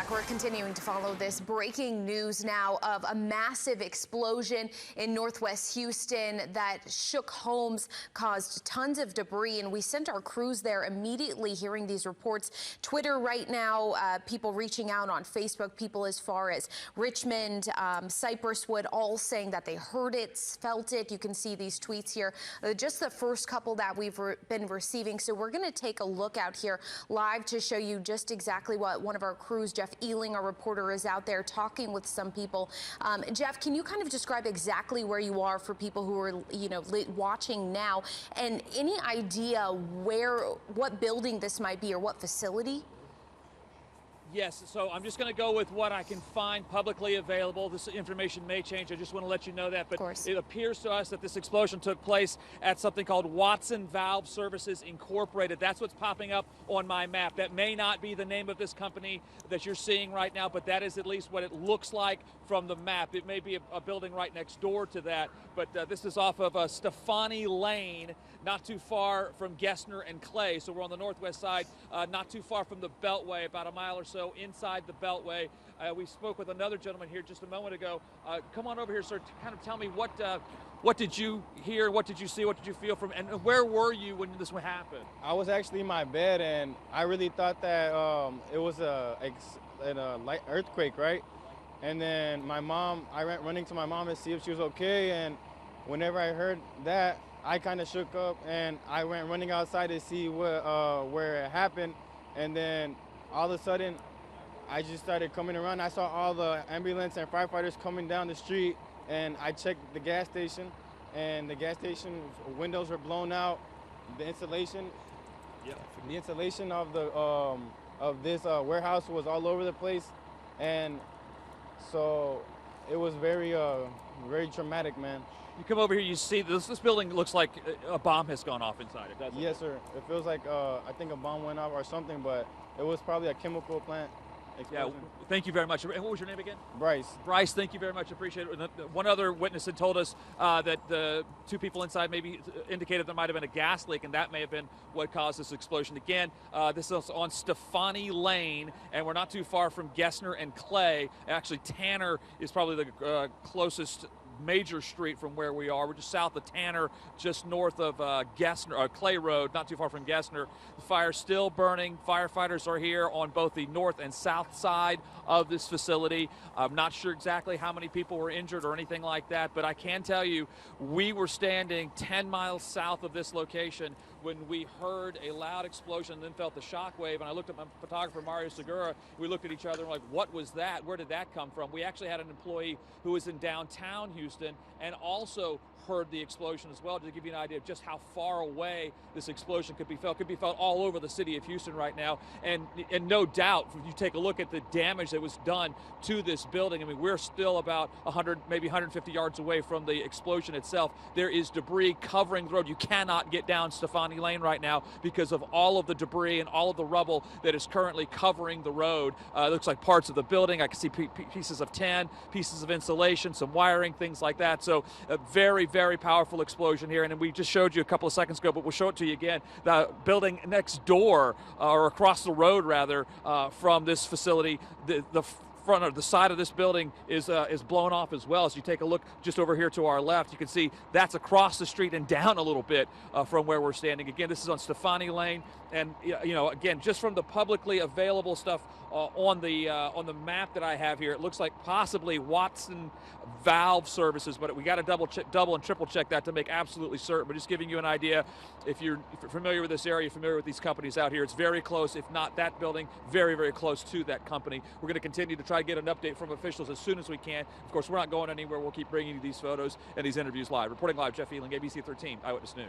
back. We're continuing to follow this breaking news now of a massive explosion in Northwest Houston that shook homes, caused tons of debris, and we sent our crews there immediately hearing these reports. Twitter right now, people reaching out on Facebook, people as far as Richmond, Cypresswood, all saying that they heard it, felt it. You can see these tweets here. Just the first couple that we've been receiving. So we're going to take a look out here live to show you just exactly what one of our crews, Jeff Ealing, our reporter, is out there talking with some people. Jeff, can you kind of describe exactly where you are for people who are, watching now, and any idea what building this might be or what facility? Yes, so I'm just going to go with what I can find publicly available. This information may change. I just want to let you know that. But it appears to us that this explosion took place at something called Watson Valve Services Incorporated. That's what's popping up on my map. That may not be the name of this company that you're seeing right now, but that is at least what it looks like from the map. It may be a building right next door to that, but this is off of Stefani Lane, not too far from Gessner and Clay. So we're on the northwest side, not too far from the Beltway, about a mile or so inside the Beltway. We spoke with another gentleman here just a moment ago. Come on over here, sir, to kind of tell me what did you hear, what did you see, what did you feel from, and where were you when this happened? I was actually in my bed, and I really thought that it was a light earthquake, right? And then I went running to my mom to see if she was okay, and whenever I heard that, I kind of shook up, and I went running outside to see where it happened, and then all of a sudden, I just started coming around. I saw all the ambulance and firefighters coming down the street, and I checked the gas station, and the gas station windows were blown out. The insulation, the insulation of this warehouse was all over the place, and so it was very traumatic, man. You come over here, you see this building looks like a bomb has gone off inside it, doesn't it? Yes, sir. It feels like I think a bomb went off or something, but it was probably a chemical plant explosion. Yeah, thank you very much. And what was your name again? Bryce. Bryce, thank you very much. Appreciate it. One other witness had told us that the two people inside maybe indicated there might have been a gas leak, and that may have been what caused this explosion. Again, this is on Stefani Lane, and we're not too far from Gessner and Clay. Actually, Tanner is probably the closest major street from where we are. We're just south of Tanner, just north of Clay Road, not too far from Gessner. The fire's still burning. Firefighters are here on both the north and south side of this facility. I'm not sure exactly how many people were injured or anything like that, but I can tell you we were standing 10 miles south of this location when we heard a loud explosion and then felt the shock wave. And I looked at my photographer, Mario Segura. We looked at each other and were like, what was that? Where did that come from? We actually had an employee who was in downtown Houston and also heard the explosion as well, to give you an idea of just how far away this explosion could be felt. Could be felt all over the city of Houston right now. And no doubt, if you take a look at the damage that was done to this building, I mean, we're still about 100, maybe 150 yards away from the explosion itself. There is debris covering the road. You cannot get down Stefani Lane right now because of all of the debris and all of the rubble that is currently covering the road. It looks like parts of the building. I can see pieces of tin, pieces of insulation, some wiring, things like that. So a very, very powerful explosion here. And we just showed you a couple of seconds ago, but we'll show it to you again. The building next door, or across the road rather, from this facility, the front or the side of this building is blown off as well. As you take a look just over here to our left, you can see that's across the street and down a little bit from where we're standing. Again, this is on Stefani Lane, and again, just from the publicly available stuff on the map that I have here, it looks like possibly Watson Valve Services, but we got to double and triple check that to make absolutely certain. But just giving you an idea, if you're familiar with this area, familiar with these companies out here, it's very close, if not that building, very, very close to that company. We're going to continue to try to get an update from officials as soon as we can. Of course, we're not going anywhere. We'll keep bringing you these photos and these interviews live. Reporting live, Jeff Ealing, ABC 13 Eyewitness News.